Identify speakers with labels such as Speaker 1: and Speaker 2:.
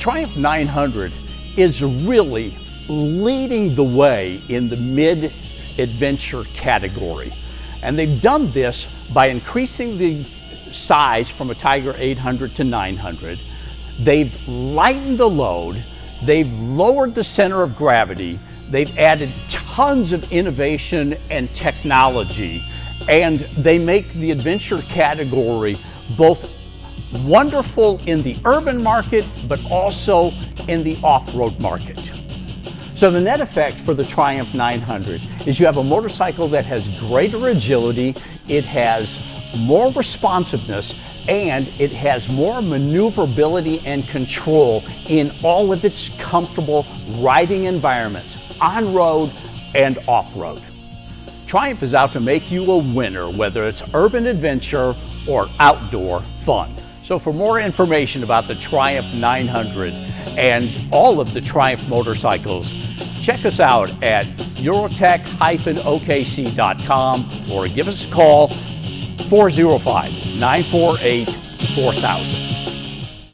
Speaker 1: Triumph 900 is really leading the way in the mid-adventure category. And they've done this by increasing the size from a Tiger 800 to 900. They've lightened the load, they've lowered the center of gravity, they've added tons of innovation and technology, and they make the adventure category both wonderful in the urban market, but also in the off-road market. So the net effect for the Triumph 900 is you have a motorcycle that has greater agility, it has more responsiveness, and it has more maneuverability and control in all of its comfortable riding environments, on-road and off-road. Triumph is out to make you a winner, whether it's urban adventure or outdoor fun. So for more information about the Triumph 900 and all of the Triumph motorcycles, check us out at Eurotek-OKC.com or give us a call 405-948-4000.